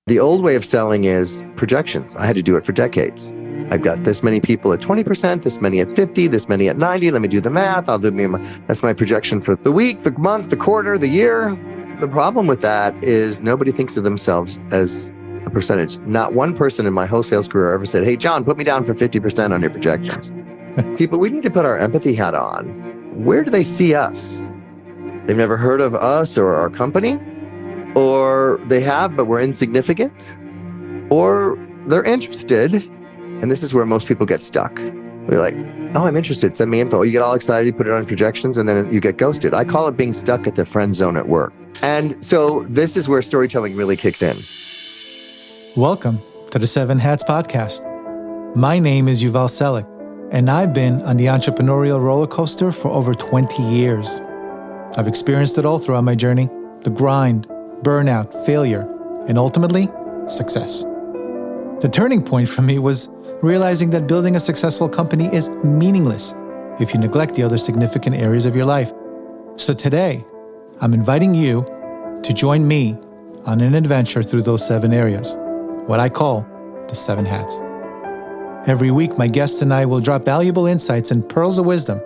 The old way of selling is projections. I had to do it for decades. I've got this many people at 20%, this many at 50, this many at 90. Let me do the math. That's my projection for the week, the month, the quarter, the year. The problem with that is nobody thinks of themselves as a percentage. Not one person in my whole sales career ever said, hey, John, put me down for 50% on your projections. People, we need to put our empathy hat on. Where do they see us? They've never heard of us or our company, or they have, but we're insignificant, or they're interested. And this is where most people get stuck. They're like, oh, I'm interested. Send me info. You get all excited, you put it on projections, and then you get ghosted. I call it being stuck at the friend zone at work. And so this is where storytelling really kicks in. Welcome to the 7 Hats Podcast. My name is Yuval Selik, and I've been on the entrepreneurial roller coaster for over 20 years. I've experienced it all throughout my journey: the grind, burnout, failure, and ultimately, success. The turning point for me was realizing that building a successful company is meaningless if you neglect the other significant areas of your life. So today, I'm inviting you to join me on an adventure through those 7 areas, what I call the 7 Hats. Every week, my guests and I will drop valuable insights and pearls of wisdom,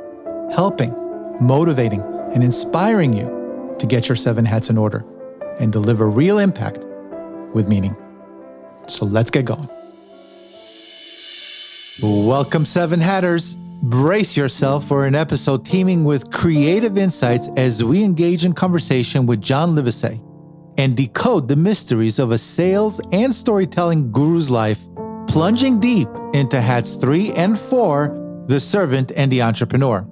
helping, motivating, and inspiring you to get your 7 hats in order and deliver real impact with meaning. So let's get going. Welcome, 7 Hatters. Brace yourself for an episode teeming with creative insights as we engage in conversation with John Livesay and decode the mysteries of a sales and storytelling guru's life, plunging deep into hats 3 and 4, the servant and the entrepreneur.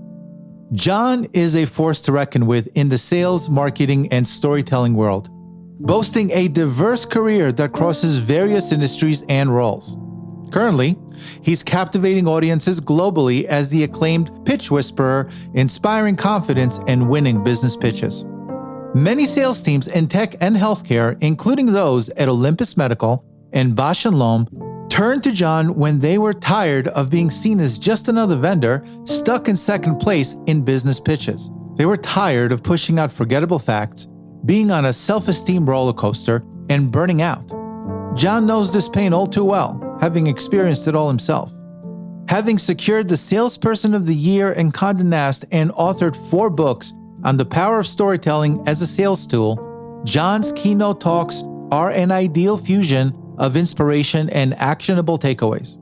John is a force to reckon with in the sales, marketing, and storytelling world, boasting a diverse career that crosses various industries and roles. Currently, he's captivating audiences globally as the acclaimed pitch whisperer, inspiring confidence and winning business pitches. Many sales teams in tech and healthcare, including those at Olympus Medical and Bausch+Lomb, turned to John when they were tired of being seen as just another vendor stuck in second place in business pitches. They were tired of pushing out forgettable facts, being on a self-esteem roller coaster, and burning out. John knows this pain all too well, having experienced it all himself. Having secured the Salesperson of the Year in Condé Nast and authored 4 books on the power of storytelling as a sales tool, John's keynote talks are an ideal fusion of inspiration and actionable takeaways.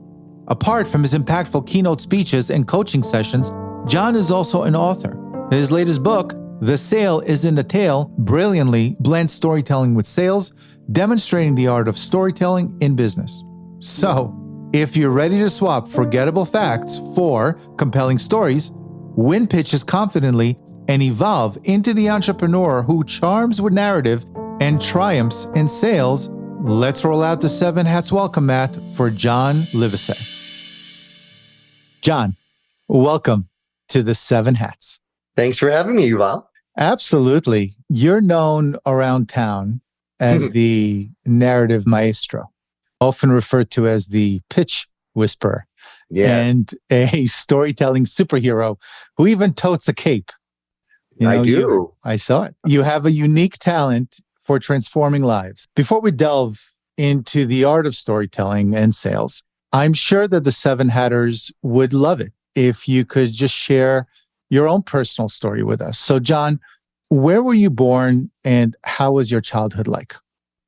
Apart from his impactful keynote speeches and coaching sessions, John is also an author. His latest book, The Sale is in the Tail, brilliantly blends storytelling with sales, demonstrating the art of storytelling in business. So, if you're ready to swap forgettable facts for compelling stories, win pitches confidently, and evolve into the entrepreneur who charms with narrative and triumphs in sales, let's roll out the 7 Hats welcome mat for John Livesay. John, welcome to the 7 Hats. Thanks for having me, Yuval. Absolutely. You're known around town as the narrative maestro, often referred to as the pitch whisperer, and a storytelling superhero who even totes a cape. I do. I saw it. You have a unique talent for transforming lives. Before we delve into the art of storytelling and sales, I'm sure that the 7 Hatters would love it if you could just share your own personal story with us. So, John, where were you born and how was your childhood like?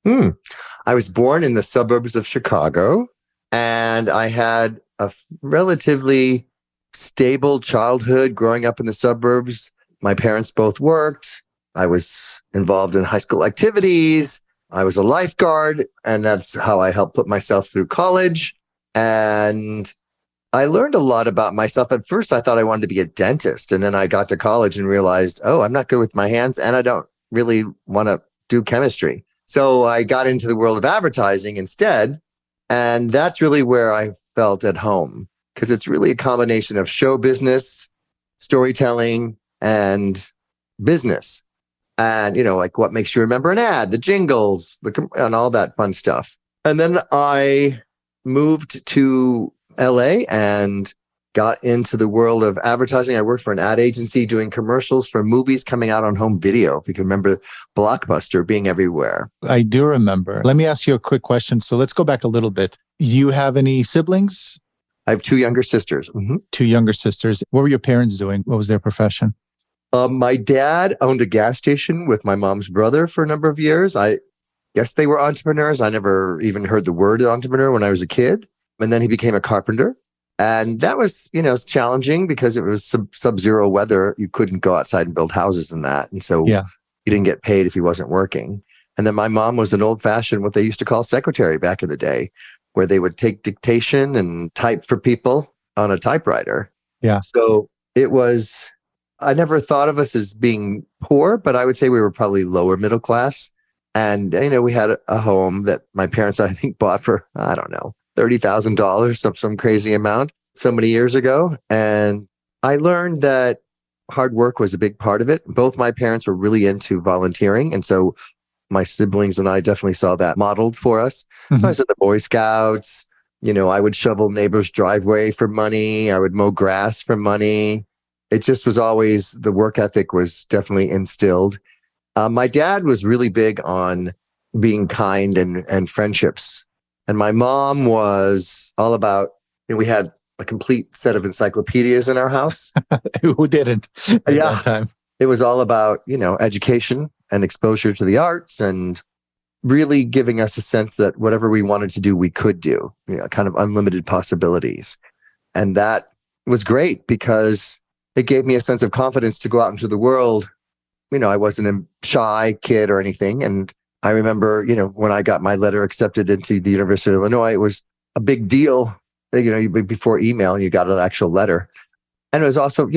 I was born in the suburbs of Chicago, and I had a relatively stable childhood growing up in the suburbs. My parents both worked. I was involved in high school activities. I was a lifeguard, and that's how I helped put myself through college. And I learned a lot about myself. At first, I thought I wanted to be a dentist. And then I got to college and realized, oh, I'm not good with my hands, and I don't really want to do chemistry. So I got into the world of advertising instead. And that's really where I felt at home, because it's really a combination of show business, storytelling, and business. And, like what makes you remember an ad, the jingles, and all that fun stuff. And then I moved to LA and got into the world of advertising. I worked for an ad agency doing commercials for movies coming out on home video. If you can remember Blockbuster being everywhere. I do remember. Let me ask you a quick question. So let's go back a little bit. You have any siblings? I have two younger sisters. Two younger sisters. What were your parents doing? What was their profession? My dad owned a gas station with my mom's brother for a number of years. I guess they were entrepreneurs. I never even heard the word entrepreneur when I was a kid. And then he became a carpenter. And that was, it's challenging because it was sub-zero weather. You couldn't go outside and build houses in that. And so he didn't get paid if he wasn't working. And then my mom was an old-fashioned, what they used to call secretary back in the day, where they would take dictation and type for people on a typewriter. Yeah. So it was, I never thought of us as being poor, but I would say we were probably lower middle class. And, we had a home that my parents, I think, bought for, I don't know, $30,000, some crazy amount so many years ago. And I learned that hard work was a big part of it. Both my parents were really into volunteering. And so my siblings and I definitely saw that modeled for us. I was in the Boy Scouts. I would shovel neighbors' driveway for money. I would mow grass for money. It just was always, the work ethic was definitely instilled. My dad was really big on being kind and friendships. And my mom was all about, we had a complete set of encyclopedias in our house. Who didn't at that time? It was all about, education and exposure to the arts and really giving us a sense that whatever we wanted to do, we could do, kind of unlimited possibilities. And that was great because it gave me a sense of confidence to go out into the world. I wasn't a shy kid or anything. And I remember, when I got my letter accepted into the University of Illinois, it was a big deal. Before email, you got an actual letter. And it was also,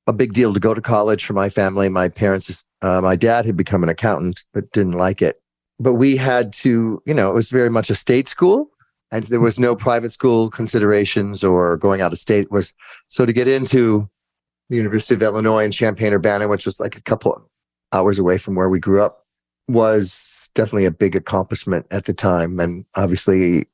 a big deal to go to college for my family. My parents, my dad had become an accountant, but didn't like it. But we had to, it was very much a state school. And there was no private school considerations or going out of state. So to get into the University of Illinois in Champaign-Urbana, which was like a couple of hours away from where we grew up, was definitely a big accomplishment at the time. And obviously,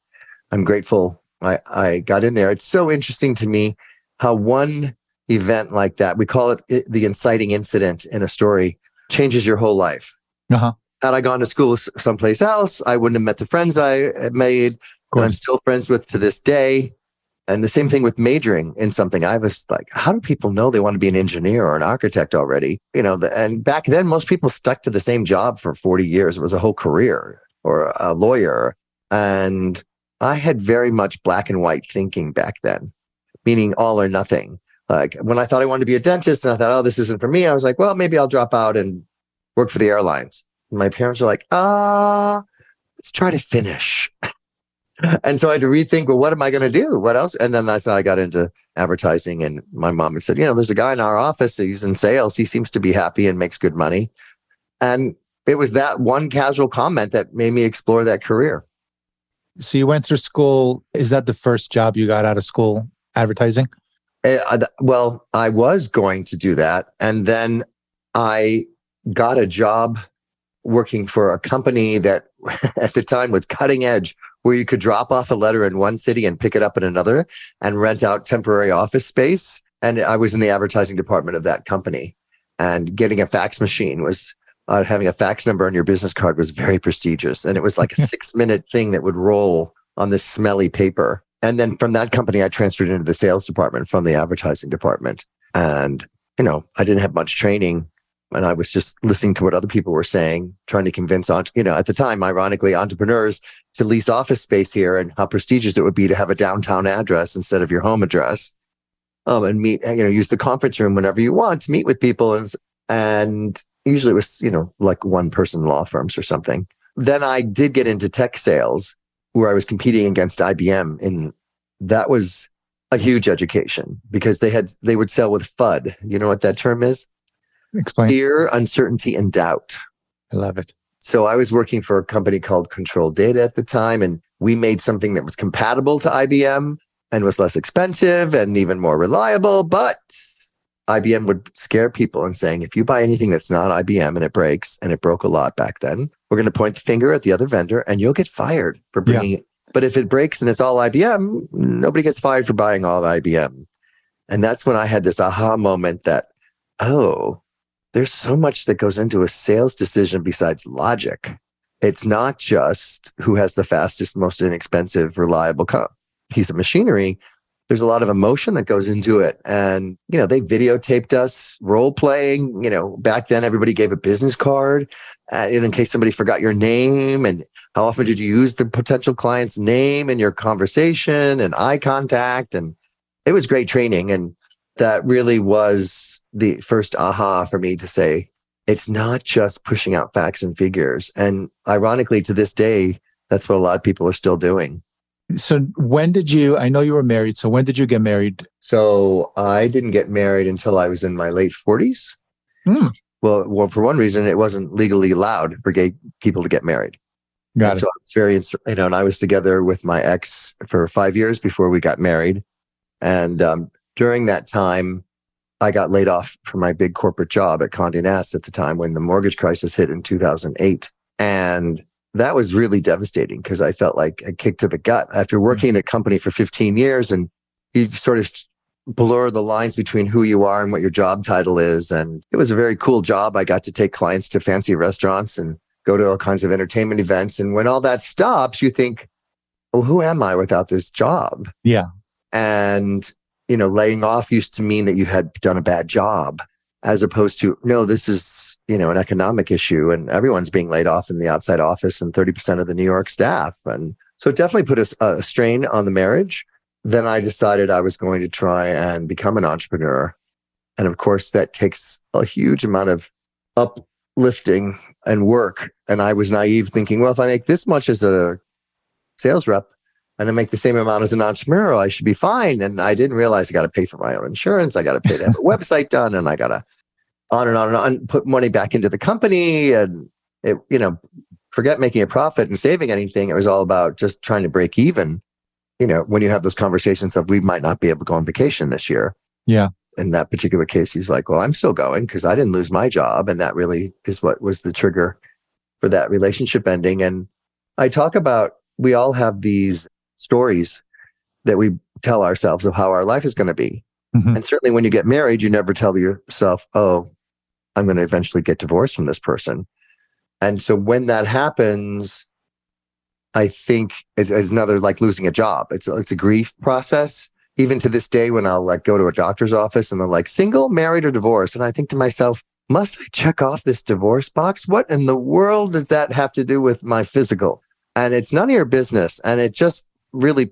I'm grateful I got in there. It's so interesting to me how one event like that, we call it the inciting incident in a story, changes your whole life. Had I gone to school someplace else, I wouldn't have met the friends I had made, and I'm still friends with to this day. And the same thing with majoring in something. I was like, how do people know they want to be an engineer or an architect already? And back then, most people stuck to the same job for 40 years. It was a whole career, or a lawyer. And I had very much black and white thinking back then, meaning all or nothing. Like when I thought I wanted to be a dentist and I thought, oh, this isn't for me, I was like, well, maybe I'll drop out and work for the airlines. And my parents were like, let's try to finish. And so I had to rethink, well, what am I going to do? What else? And then that's how I got into advertising. And my mom had said, there's a guy in our office. He's in sales. He seems to be happy and makes good money. And it was that one casual comment that made me explore that career. So you went through school. Is that the first job you got out of school, advertising? Well, I was going to do that. And then I got a job working for a company that at the time was cutting edge, where you could drop off a letter in one city and pick it up in another and rent out temporary office space. And I was in the advertising department of that company. And getting a fax machine was, having a fax number on your business card was very prestigious. And it was like a 6-minute thing that would roll on this smelly paper. And then from that company, I transferred into the sales department from the advertising department. And, I didn't have much training. And I was just listening to what other people were saying, trying to convince, at the time, ironically, entrepreneurs to lease office space here and how prestigious it would be to have a downtown address instead of your home address. And meet, use the conference room whenever you want to meet with people. And usually it was, like one person law firms or something. Then I did get into tech sales where I was competing against IBM. And that was a huge education because they would sell with FUD. You know what that term is? Explain. Fear, uncertainty, and doubt. I love it. So I was working for a company called Control Data at the time, and we made something that was compatible to IBM and was less expensive and even more reliable. But IBM would scare people and saying, if you buy anything that's not IBM and it breaks, and it broke a lot back then, we're going to point the finger at the other vendor and you'll get fired for bringing it. But if it breaks and it's all IBM, nobody gets fired for buying all of IBM. And that's when I had this aha moment that, oh, there's so much that goes into a sales decision besides logic. It's not just who has the fastest, most inexpensive, reliable piece of machinery. There's a lot of emotion that goes into it. And, they videotaped us role playing. Back then, everybody gave a business card in case somebody forgot your name. And how often did you use the potential client's name in your conversation and eye contact? And it was great training. And that really was the first aha for me to say, it's not just pushing out facts and figures. And ironically, to this day, that's what a lot of people are still doing. So I know you were married. So when did you get married? So I didn't get married until I was in my late 40s. Well, for one reason, it wasn't legally allowed for gay people to get married. Got it. So I was very, and I was together with my ex for 5 years before we got married. And during that time, I got laid off from my big corporate job at Condé Nast at the time when the mortgage crisis hit in 2008. And that was really devastating because I felt like a kick to the gut after working in a company for 15 years, and you sort of blur the lines between who you are and what your job title is. And it was a very cool job. I got to take clients to fancy restaurants and go to all kinds of entertainment events. And when all that stops, you think, well, who am I without this job? Yeah. And, laying off used to mean that you had done a bad job, as opposed to, no, this is, an economic issue and everyone's being laid off in the outside office and 30% of the New York staff. And so it definitely put a strain on the marriage. Then I decided I was going to try and become an entrepreneur. And of course, that takes a huge amount of uplifting and work. And I was naive thinking, well, if I make this much as a sales rep and I make the same amount as an entrepreneur, I should be fine. And I didn't realize I got to pay for my own insurance. I got to pay to have a website done, and I got to on and on and on, put money back into the company. And it, forget making a profit and saving anything. It was all about just trying to break even. When you have those conversations of, we might not be able to go on vacation this year. Yeah. In that particular case, he's like, well, I'm still going because I didn't lose my job. And that really is what was the trigger for that relationship ending. And I talk about, we all have these stories that we tell ourselves of how our life is going to be. And certainly when you get married, you never tell yourself, oh, I'm going to eventually get divorced from this person. And so when that happens, I think it's another like losing a job. It's a grief process. Even to this day, when I'll go to a doctor's office and they're like, single, married, or divorced. And I think to myself, must I check off this divorce box? What in the world does that have to do with my physical? And it's none of your business. And it just really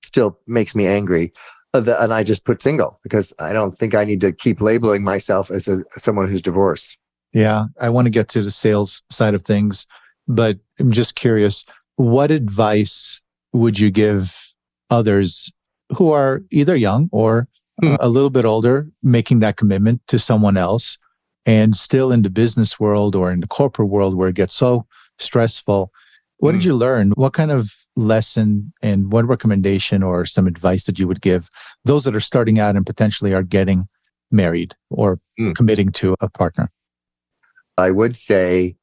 still makes me angry. And I just put single because I don't think I need to keep labeling myself as someone who's divorced. Yeah. I want to get to the sales side of things, but I'm just curious, what advice would you give others who are either young or a little bit older, making that commitment to someone else and still in the business world or in the corporate world where it gets so stressful? What did you learn? What kind of lesson and what recommendation or some advice that you would give those that are starting out and potentially are getting married or committing to a partner? I would say,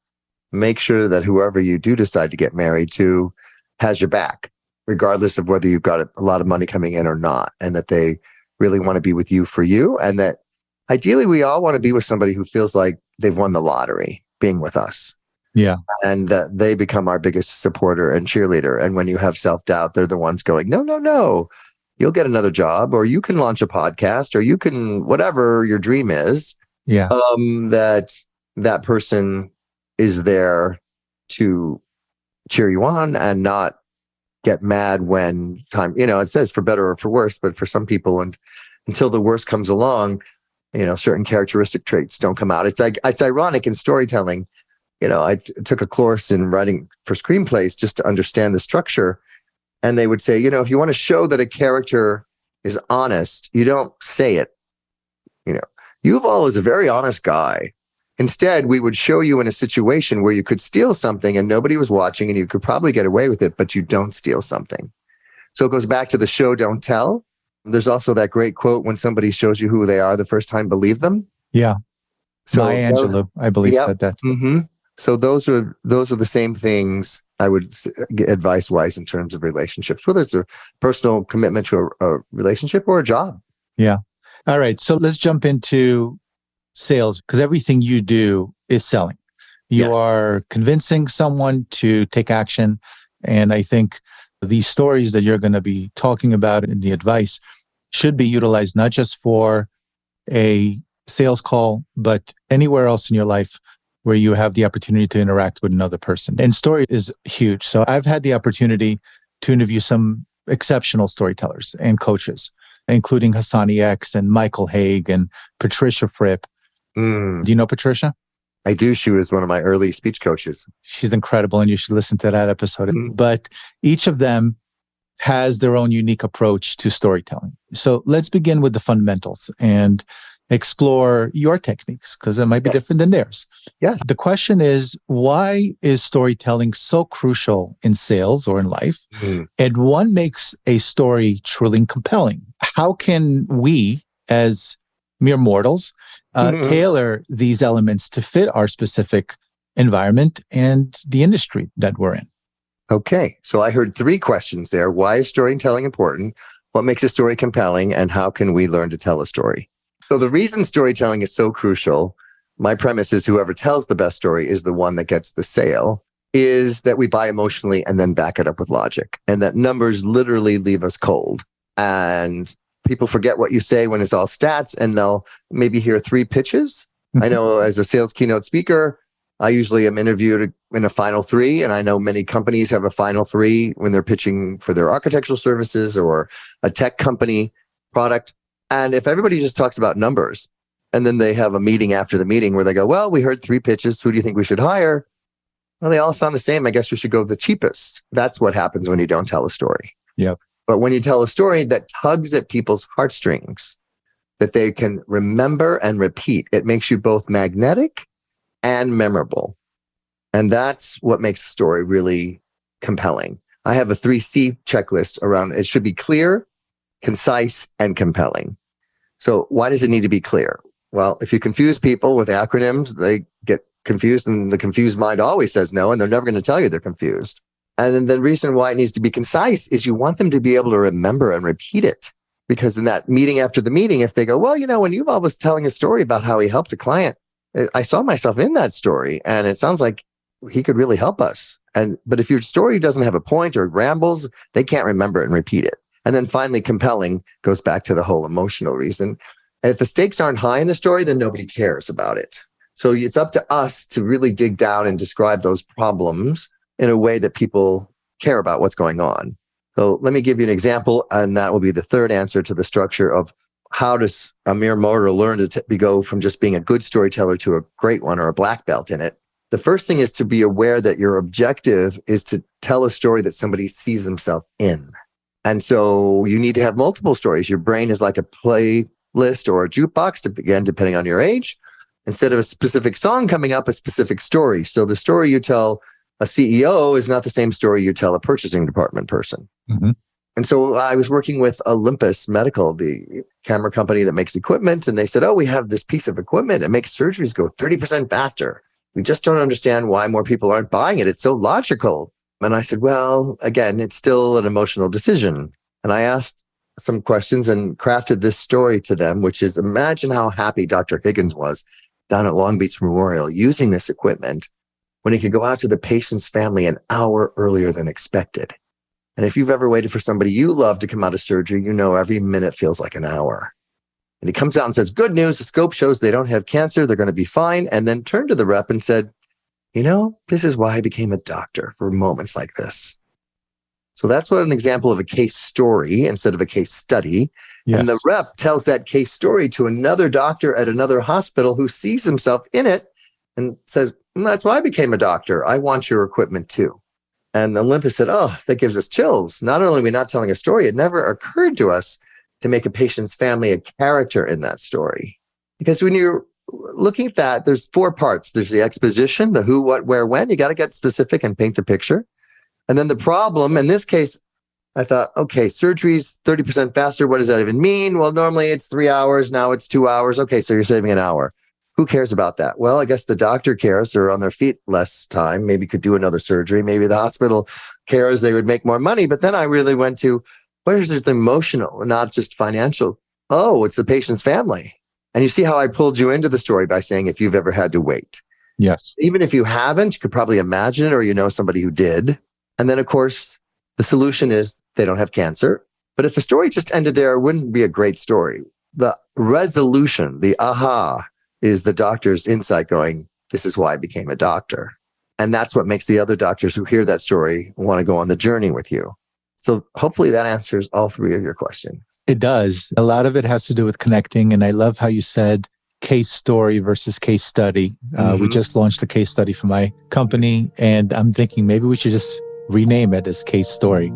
make sure that whoever you do decide to get married to has your back, regardless of whether you've got a lot of money coming in or not, and that they really want to be with you for you. And that ideally we all want to be with somebody who feels like they've won the lottery being with us. Yeah. And that they become our biggest supporter and cheerleader. And when you have self-doubt, they're the ones going, no, you'll get another job, or you can launch a podcast, or you can, whatever your dream is. Yeah. That person is there to cheer you on and not get mad when time, it says for better or for worse, but for some people, and until the worst comes along, certain characteristic traits don't come out. It's ironic in storytelling. I took a course in writing for screenplays just to understand the structure. And they would say, if you want to show that a character is honest, you don't say it. Yuval is a very honest guy. Instead, we would show you in a situation where you could steal something and nobody was watching and you could probably get away with it, but you don't steal something. So it goes back to the show, don't tell. There's also that great quote, when somebody shows you who they are the first time, believe them. Yeah. So Maya Angelou, I believe, said that. Mm-hmm. So those are the same things I would get advice-wise in terms of relationships, whether it's a personal commitment to a relationship or a job. Yeah. All right. So let's jump into sales because everything you do is selling. You Yes. are convincing someone to take action. And I think these stories that you're going to be talking about in the advice should be utilized not just for a sales call, but anywhere else in your life where you have the opportunity to interact with another person. And story is huge. So I've had the opportunity to interview some exceptional storytellers and coaches, including Hassani X and Michael Haig and Patricia Fripp. Mm, Do you know Patricia? I do. She was one of my early speech coaches. She's incredible, and you should listen to that episode. Mm. But each of them has their own unique approach to storytelling. So let's begin with the fundamentals and explore your techniques because it might be different than theirs. Yes. The question is, why is storytelling so crucial in sales or in life? Mm. And what makes a story truly compelling? How can we, as mere mortals, tailor these elements to fit our specific environment and the industry that we're in? Okay. So I heard three questions there. Why is storytelling important? What makes a story compelling? And how can we learn to tell a story? So the reason storytelling is so crucial, my premise is whoever tells the best story is the one that gets the sale, is that we buy emotionally and then back it up with logic. And that numbers literally leave us cold. And people forget what you say when it's all stats, and they'll maybe hear three pitches. I know as a sales keynote speaker, I usually am interviewed in a final three, and I know many companies have a final three when they're pitching for their architectural services or a tech company product. And if everybody just talks about numbers, and then they have a meeting after the meeting where they go, well, we heard three pitches. Who do you think we should hire? Well, they all sound the same. I guess we should go with the cheapest. That's what happens when you don't tell a story. Yep. But when you tell a story that tugs at people's heartstrings, that they can remember and repeat, it makes you both magnetic and memorable. And that's what makes a story really compelling. I have a 3C checklist around it. Should be clear, concise, and compelling. So why does it need to be clear? Well, if you confuse people with acronyms, they get confused, and the confused mind always says no, and they're never going to tell you they're confused. And then the reason why it needs to be concise is you want them to be able to remember and repeat it. Because in that meeting after the meeting, if they go, well, when Yuval was telling a story about how he helped a client, I saw myself in that story, and it sounds like he could really help us. But if your story doesn't have a point or rambles, they can't remember it and repeat it. And then finally, compelling goes back to the whole emotional reason. And if the stakes aren't high in the story, then nobody cares about it. So it's up to us to really dig down and describe those problems in a way that people care about what's going on. So let me give you an example, and that will be the third answer to the structure of how does a mere mortal learn to go from just being a good storyteller to a great one or a black belt in it. The first thing is to be aware that your objective is to tell a story that somebody sees themselves in. And so you need to have multiple stories. Your brain is like a playlist or a jukebox, again, depending on your age. Instead of a specific song coming up, a specific story. So the story you tell a CEO is not the same story you tell a purchasing department person. Mm-hmm. And so I was working with Olympus Medical, the camera company that makes equipment. And they said, we have this piece of equipment. It makes surgeries go 30% faster. We just don't understand why more people aren't buying it. It's so logical. And I said, well, again, it's still an emotional decision. And I asked some questions and crafted this story to them, which is imagine how happy Dr. Higgins was down at Long Beach Memorial using this equipment when he could go out to the patient's family an hour earlier than expected. And if you've ever waited for somebody you love to come out of surgery, every minute feels like an hour. And he comes out and says, good news, the scope shows they don't have cancer, they're going to be fine. And then turned to the rep and said, this is why I became a doctor, for moments like this. So that's what an example of a case story instead of a case study. Yes. And the rep tells that case story to another doctor at another hospital who sees himself in it and says, that's why I became a doctor. I want your equipment too. And Olympus said, that gives us chills. Not only are we not telling a story, it never occurred to us to make a patient's family a character in that story. Because when you're looking at that, there's four parts. There's the exposition, the who, what, where, when. You got to get specific and paint the picture. And then the problem, in this case, I thought, okay, surgery's 30% faster. What does that even mean? Well, normally it's 3 hours. Now it's 2 hours. Okay, so you're saving an hour. Who cares about that? Well, I guess the doctor cares. They're on their feet less time, maybe could do another surgery. Maybe the hospital cares. They would make more money. But then I really went to, where's the emotional, not just financial oh, it's the patient's family. And you see how I pulled you into the story by saying, if you've ever had to wait. Yes. Even if you haven't, you could probably imagine it, or you know somebody who did. And then, of course, the solution is they don't have cancer. But if the story just ended there, it wouldn't be a great story. The resolution, the aha, is the doctor's insight going, this is why I became a doctor. And that's what makes the other doctors who hear that story want to go on the journey with you. So hopefully that answers all three of your questions. It does. A lot of it has to do with connecting. And I love how you said case story versus case study. We just launched a case study for my company, and I'm thinking maybe we should just rename it as case story.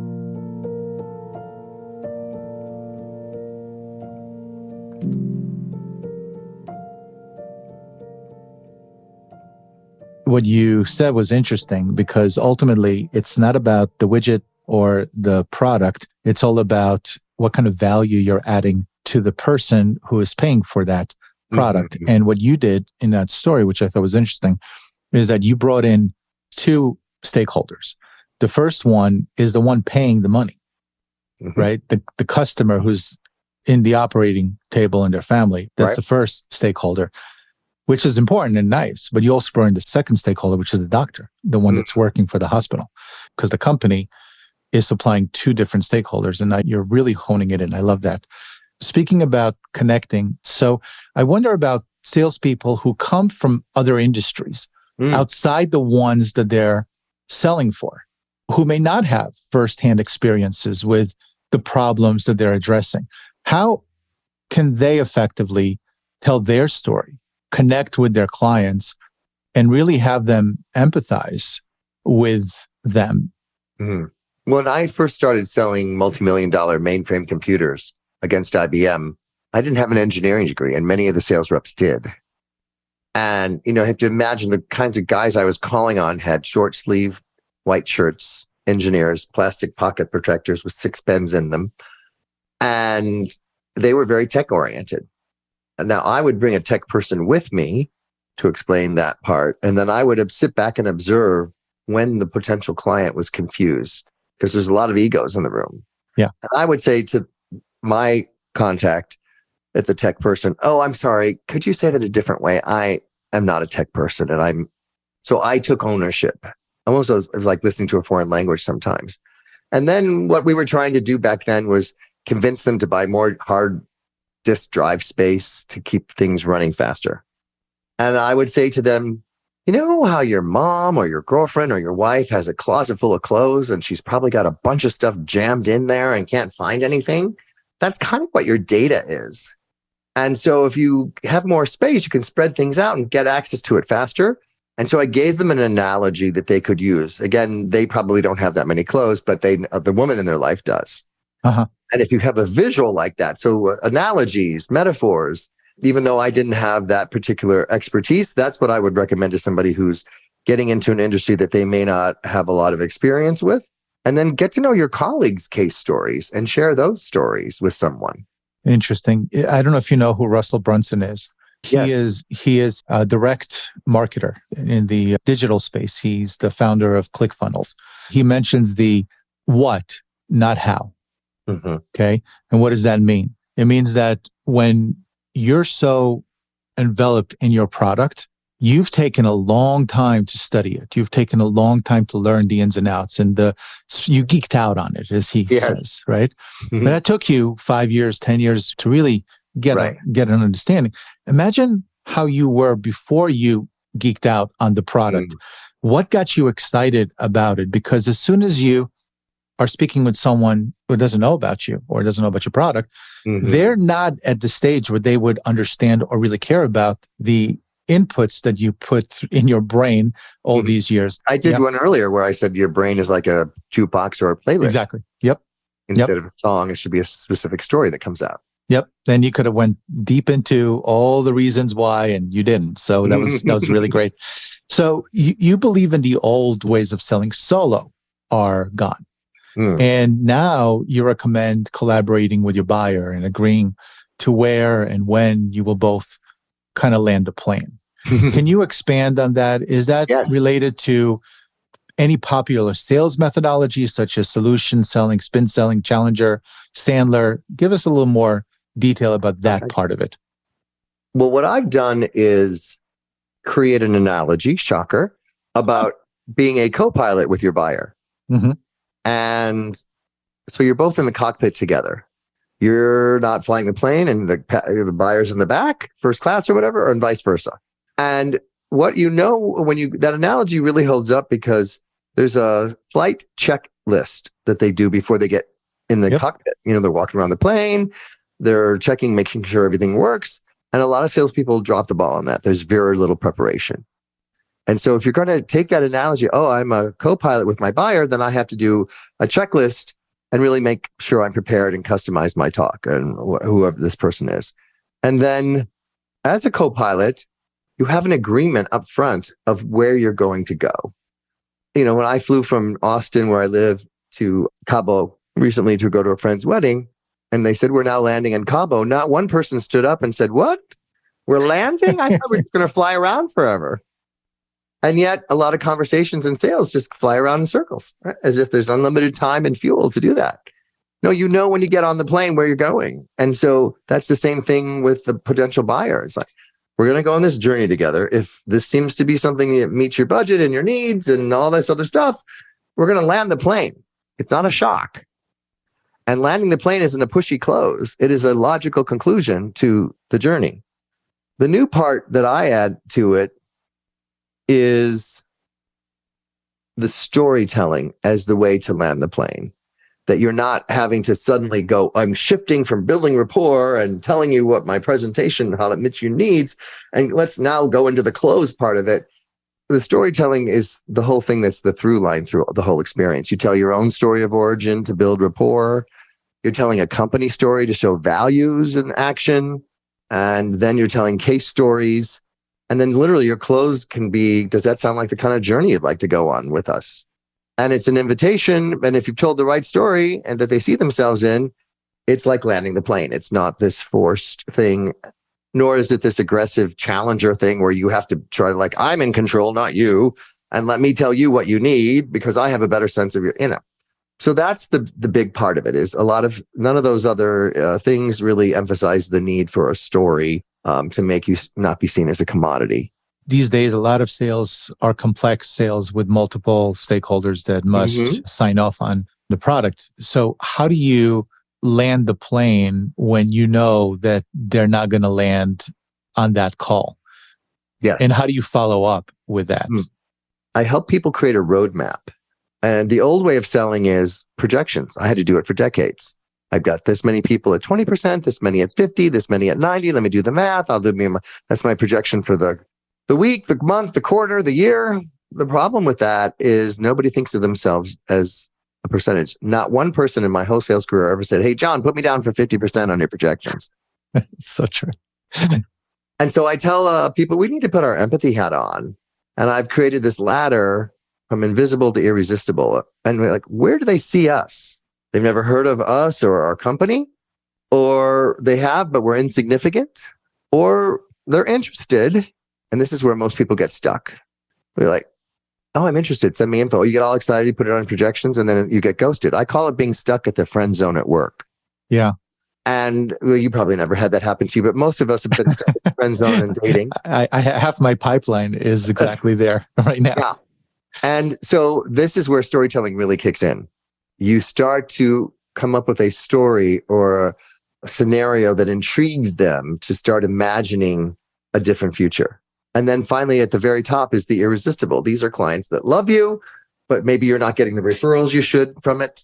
What you said was interesting, because ultimately it's not about the widget or the product. It's all about what kind of value you're adding to the person who is paying for that product. And what you did in that story, which I thought was interesting, is that you brought in two stakeholders. The first one is the one paying the money, right? The customer who's in the operating table and their family. That's the first stakeholder, which is important and nice. But you also brought in the second stakeholder, which is the doctor, the one that's working for the hospital, because the company is supplying two different stakeholders, and you're really honing it in. I love that. Speaking about connecting, so I wonder about salespeople who come from other industries outside the ones that they're selling for, who may not have firsthand experiences with the problems that they're addressing. How can they effectively tell their story, connect with their clients, and really have them empathize with them? When I first started selling multi-million-dollar mainframe computers against IBM, I didn't have an engineering degree, and many of the sales reps did. And, you know, you have to imagine the kinds of guys I was calling on had short sleeve, white shirts, engineers, plastic pocket protectors with 6 pens in them. And they were very tech oriented. And now I would bring a tech person with me to explain that part. And then I would sit back and observe when the potential client was confused, because there's a lot of egos in the room. Yeah. And I would say to my contact at the tech person, oh, I'm sorry, could you say that a different way? I am not a tech person. And so I took ownership. Almost it was like listening to a foreign language sometimes. And then what we were trying to do back then was convince them to buy more hard disk drive space to keep things running faster. And I would say to them, you know how your mom or your girlfriend or your wife has a closet full of clothes and she's probably got a bunch of stuff jammed in there and can't find anything? That's kind of what your data is. And so if you have more space, you can spread things out and get access to it faster. And so I gave them an analogy that they could use. Again, they probably don't have that many clothes, but the woman in their life does. And if you have a visual like that, so analogies, metaphors, even though I didn't have that particular expertise, that's what I would recommend to somebody who's getting into an industry that they may not have a lot of experience with. And then get to know your colleagues' case stories and share those stories with someone. Interesting. I don't know if you know who Russell Brunson is. He is a direct marketer in the digital space. He's the founder of ClickFunnels. He mentions the what, not how. Okay. And what does that mean? It means that when you're so enveloped in your product, you've taken a long time to study it. You've taken a long time to learn the ins and outs, and you geeked out on it, as he says, right? But that took you 5 years, 10 years to really get an understanding. Imagine how you were before you geeked out on the product. What got you excited about it? Because as soon as you are speaking with someone who doesn't know about you or doesn't know about your product, they're not at the stage where they would understand or really care about the inputs that you put in your brain all these years. I did one earlier where I said your brain is like a jukebox or a playlist. Exactly. Yep. Instead of a song, it should be a specific story that comes out. Yep. Then you could have went deep into all the reasons why, and you didn't. So that was really great. So you believe in the old ways of selling solo are gone. And now you recommend collaborating with your buyer and agreeing to where and when you will both kind of land a plan. Can you expand on that? Is that related to any popular sales methodologies such as solution selling, spin selling, challenger, Sandler? Give us a little more detail about that part of it. Well, what I've done is create an analogy, shocker, about being a co-pilot with your buyer. Mm-hmm. And so you're both in the cockpit together. You're not flying the plane and the buyer's in the back, first class or whatever, and vice versa. And what you know when that analogy really holds up because there's a flight checklist that they do before they get in the cockpit. They're walking around the plane, they're checking, making sure everything works. And a lot of salespeople drop the ball on that. There's very little preparation. And so if you're going to take that analogy, I'm a co-pilot with my buyer, then I have to do a checklist and really make sure I'm prepared and customize my talk and whoever this person is. And then as a co-pilot, you have an agreement up front of where you're going to go. When I flew from Austin, where I live, to Cabo recently to go to a friend's wedding, and they said, we're now landing in Cabo, not one person stood up and said, what? We're landing? I thought we were going to fly around forever. And yet a lot of conversations in sales just fly around in circles, right? As if there's unlimited time and fuel to do that. No, when you get on the plane where you're going. And so that's the same thing with the potential buyer. It's like, we're going to go on this journey together. If this seems to be something that meets your budget and your needs and all this other stuff, we're going to land the plane. It's not a shock. And landing the plane isn't a pushy close. It is a logical conclusion to the journey. The new part that I add to it is the storytelling as the way to land the plane. That you're not having to suddenly go, I'm shifting from building rapport and telling you what my presentation, how that meets your needs. And let's now go into the close part of it. The storytelling is the whole thing that's the through line through the whole experience. You tell your own story of origin to build rapport. You're telling a company story to show values and action. And then you're telling case stories. And then literally your close can be, does that sound like the kind of journey you'd like to go on with us? And it's an invitation. And if you've told the right story and that they see themselves in, it's like landing the plane. It's not this forced thing, nor is it this aggressive challenger thing where you have to try to I'm in control, not you. And let me tell you what you need because I have a better sense of your, So that's the big part of it is none of those other things really emphasize the need for a story to make you not be seen as a commodity. These days, a lot of sales are complex sales with multiple stakeholders that must sign off on the product. So how do you land the plane when you know that they're not going to land on that call? Yeah. And how do you follow up with that? I help people create a roadmap. And the old way of selling is projections. I had to do it for decades. I've got this many people at 20%, this many at 50, this many at 90. Let me do the math. That's my projection for the week, the month, the quarter, the year. The problem with that is nobody thinks of themselves as a percentage. Not one person in my whole sales career ever said, hey, John, put me down for 50% on your projections. It's so true. And so I tell people, we need to put our empathy hat on. And I've created this ladder from invisible to irresistible. And we're like, where do they see us? They've never heard of us or our company, or they have, but we're insignificant, or they're interested. And this is where most people get stuck. We're like, oh, I'm interested. Send me info. You get all excited, you put it on projections, and then you get ghosted. I call it being stuck at the friend zone at work. Yeah. And you probably never had that happen to you, but most of us have been stuck at the friend zone and dating. I half my pipeline is exactly there right now. Yeah. And so this is where storytelling really kicks in. You start to come up with a story or a scenario that intrigues them to start imagining a different future. And then finally, at the very top is the irresistible. These are clients that love you, but maybe you're not getting the referrals you should from it.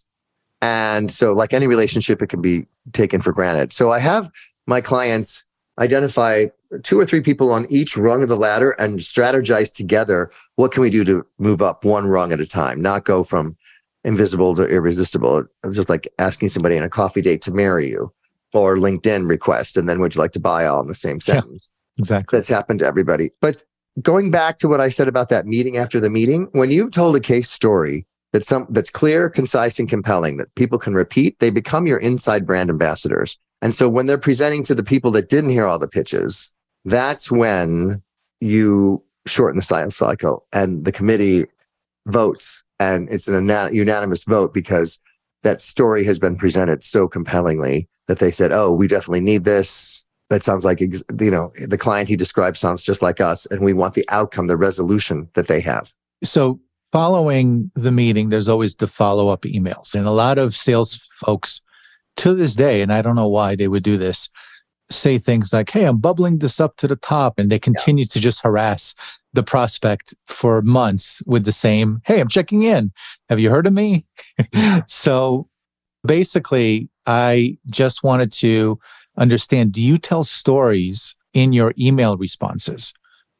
And so like any relationship, it can be taken for granted. So I have my clients identify 2 or 3 people on each rung of the ladder and strategize together. What can we do to move up one rung at a time, not go from invisible to irresistible? It's just like asking somebody on a coffee date to marry you or LinkedIn request. And then would you like to buy all in the same sentence? Yeah, exactly. That's happened to everybody. But going back to what I said about that meeting after the meeting, when you've told a case story that's clear, concise, and compelling that people can repeat, they become your inside brand ambassadors. And so when they're presenting to the people that didn't hear all the pitches, that's when you shorten the sales cycle and the committee votes. And it's an unanimous vote because that story has been presented so compellingly that they said, oh, we definitely need this. That sounds like, the client he described sounds just like us. And we want the outcome, the resolution that they have. So following the meeting, there's always the follow-up emails. And a lot of sales folks to this day, and I don't know why they would do this, say things like, hey, I'm bubbling this up to the top. And they continue to just harass the prospect for months with the same, hey, I'm checking in. Have you heard of me? So basically, I just wanted to understand, do you tell stories in your email responses?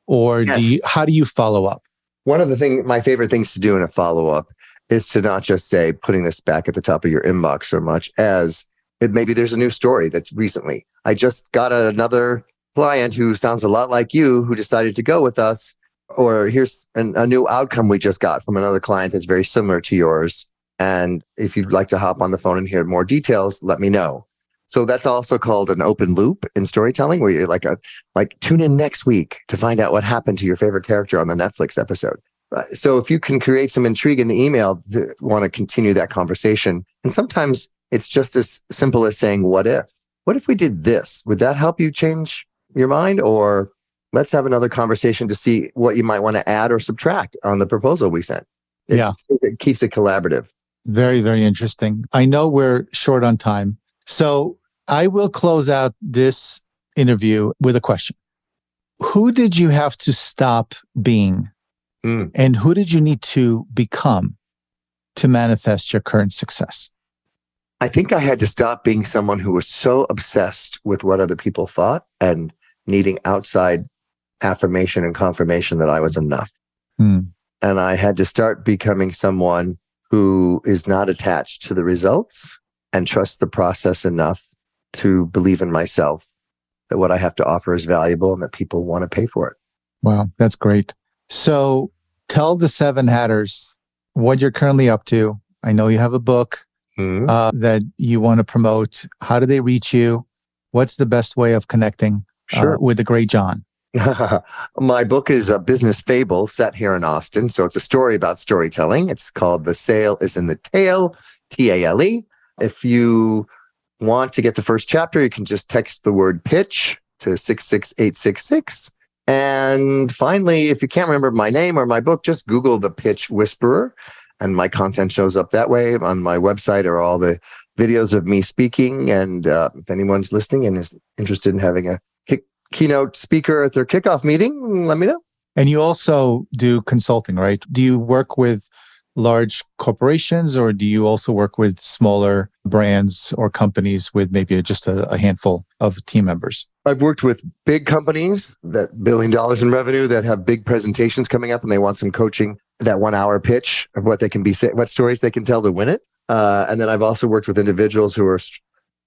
Or how do you follow up? One of my favorite things to do in a follow-up is to not just say, putting this back at the top of your inbox so much as maybe there's a new story that's recently. I just got another client who sounds a lot like you who decided to go with us, or here's a new outcome we just got from another client that's very similar to yours. And if you'd like to hop on the phone and hear more details, let me know. So that's also called an open loop in storytelling, where you're like tune in next week to find out what happened to your favorite character on the Netflix episode. So if you can create some intrigue in the email, to want to continue that conversation. And sometimes it's just as simple as saying, what if? What if we did this? Would that help you change your mind? Or let's have another conversation to see what you might want to add or subtract on the proposal we sent. It keeps it collaborative. Very, very interesting. I know we're short on time. So I will close out this interview with a question. Who did you have to stop being? And who did you need to become to manifest your current success? I think I had to stop being someone who was so obsessed with what other people thought and needing outside affirmation and confirmation that I was enough. And I had to start becoming someone who is not attached to the results and trusts the process enough to believe in myself, that what I have to offer is valuable and that people want to pay for it. Wow, that's great. So tell the Seven Hatters what you're currently up to. I know you have a book that you want to promote. How do they reach you? What's the best way of connecting with the great John? My book is a business fable set here in Austin. So it's a story about storytelling. It's called The Sale is in the Tail, Tale. If you want to get the first chapter, you can just text the word pitch to 66866. And finally, if you can't remember my name or my book, just Google The Pitch Whisperer, and my content shows up that way. On my website are all the videos of me speaking. And if anyone's listening and is interested in having a keynote speaker at their kickoff meeting, let me know. And you also do consulting, right? Do you work with large corporations, or do you also work with smaller brands or companies with maybe just a handful of team members? I've worked with big companies that $1 billion in revenue that have big presentations coming up and they want some coaching, that 1 hour pitch of what they can be, what stories they can tell to win it. And then I've also worked with individuals who are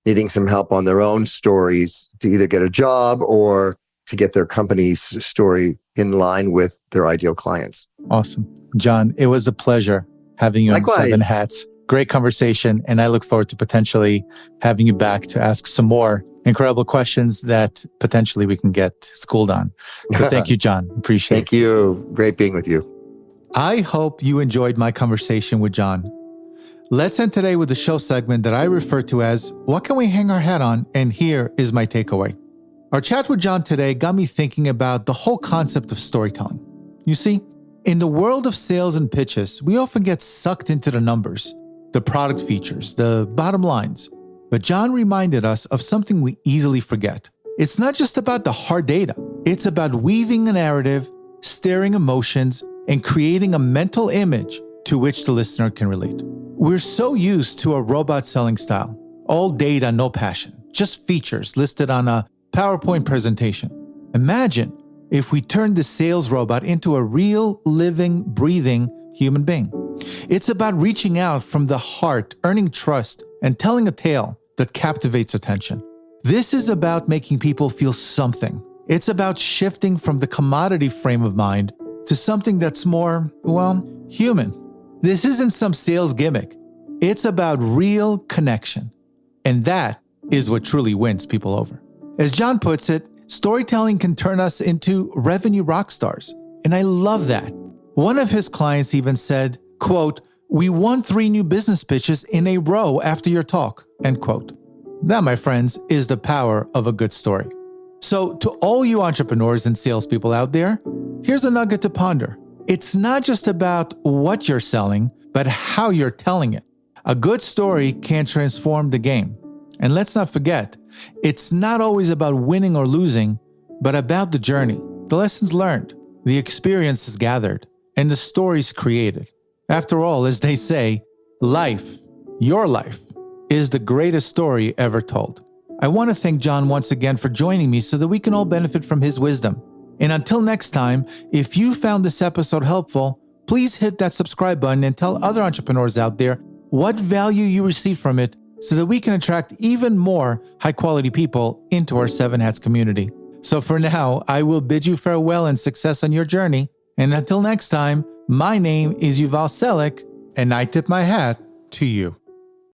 needing some help on their own stories to either get a job or to get their company's story in line with their ideal clients. Awesome. John, it was a pleasure having you Likewise. on Seven Hats. Great conversation. And I look forward to potentially having you back to ask some more incredible questions that potentially we can get schooled on. So thank you, John. Appreciate it. Thank you. Great being with you. I hope you enjoyed my conversation with John. Let's end today with the show segment that I refer to as, what can we hang our hat on? And here is my takeaway. Our chat with John today got me thinking about the whole concept of storytelling. You see, in the world of sales and pitches, we often get sucked into the numbers, the product features, the bottom lines. But John reminded us of something we easily forget. It's not just about the hard data. It's about weaving a narrative, stirring emotions, and creating a mental image to which the listener can relate. We're so used to a robot selling style. All data, no passion, just features listed on a PowerPoint presentation. Imagine if we turned the sales robot into a real, living, breathing human being. It's about reaching out from the heart, earning trust, and telling a tale that captivates attention. This is about making people feel something. It's about shifting from the commodity frame of mind to something that's more, human. This isn't some sales gimmick. It's about real connection. And that is what truly wins people over. As John puts it, storytelling can turn us into revenue rock stars. And I love that. One of his clients even said, quote, We won 3 new business pitches in a row after your talk, end quote. That, my friends, is the power of a good story. So to all you entrepreneurs and salespeople out there, here's a nugget to ponder. It's not just about what you're selling, but how you're telling it. A good story can transform the game. And let's not forget, it's not always about winning or losing, but about the journey, the lessons learned, the experiences gathered, and the stories created. After all, as they say, life, your life, is the greatest story ever told. I want to thank John once again for joining me so that we can all benefit from his wisdom. And until next time, if you found this episode helpful, please hit that subscribe button and tell other entrepreneurs out there what value you receive from it so that we can attract even more high-quality people into our 7 Hats community. So for now, I will bid you farewell and success on your journey. And until next time, my name is Yuval Selik, and I tip my hat to you.